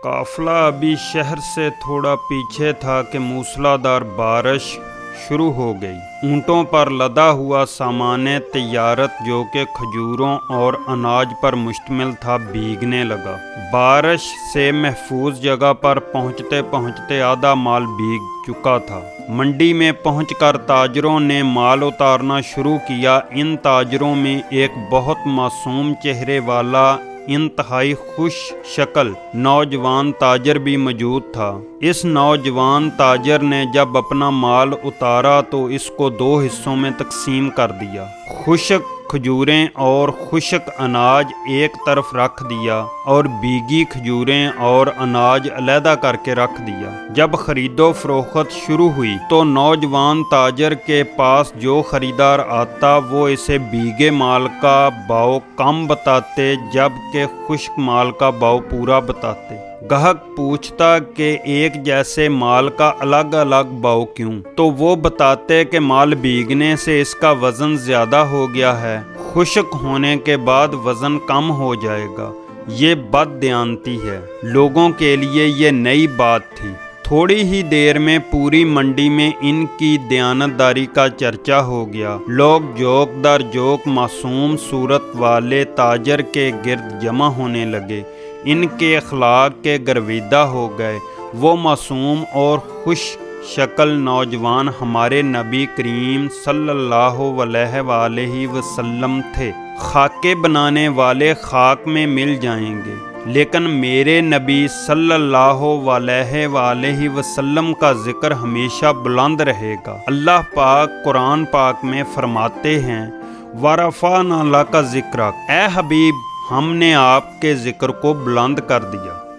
قافلہ ابھی شہر سے تھوڑا پیچھے تھا کہ موسلادھار بارش شروع ہو گئی۔ اونٹوں پر لدا ہوا سامان تجارت جو کہ کھجوروں اور اناج پر مشتمل تھا بھیگنے لگا۔ بارش سے محفوظ جگہ پر پہنچتے پہنچتے آدھا مال بھیگ چکا تھا۔ منڈی میں پہنچ کر تاجروں نے مال اتارنا شروع کیا۔ ان تاجروں میں ایک بہت معصوم چہرے والا انتہائی خوش شکل نوجوان تاجر بھی موجود تھا۔ اس نوجوان تاجر نے جب اپنا مال اتارا تو اس کو دو حصوں میں تقسیم کر دیا۔ خشک کھجوریں اور خشک اناج ایک طرف رکھ دیا اور بھیگی کھجوریں اور اناج علیحدہ کر کے رکھ دیا۔ جب خرید و فروخت شروع ہوئی تو نوجوان تاجر کے پاس جو خریدار آتا وہ اسے بھیگے مال کا بھاؤ کم بتاتے جبکہ خشک مال کا بھاؤ پورا بتاتے۔ گاہک پوچھتا کہ ایک جیسے مال کا الگ الگ بھاؤ کیوں؟ تو وہ بتاتے کہ مال بھیگنے سے اس کا وزن زیادہ ہو گیا ہے، خشک ہونے کے بعد وزن کم ہو جائے گا۔ یہ بد دیانتی ہے۔ لوگوں کے لیے یہ نئی بات تھی۔ تھوڑی ہی دیر میں پوری منڈی میں ان کی دیانتداری کا چرچا ہو گیا۔ لوگ جوک در جوک معصوم صورت والے تاجر کے گرد جمع ہونے لگے۔ ان کے اخلاق کے گرویدہ ہو گئے۔ وہ معصوم اور خوش شکل نوجوان ہمارے نبی کریم صلی اللہ علیہ وآلہ وسلم تھے۔ خاکے بنانے والے خاک میں مل جائیں گے لیکن میرے نبی صلی اللہ علیہ وآلہ وسلم کا ذکر ہمیشہ بلند رہے گا۔ اللہ پاک قرآن پاک میں فرماتے ہیں وَرَفَعْنَا لَكَ ذِكْرَكَ، اے حبیب ہم نے آپ کے ذکر کو بلند کر دیا۔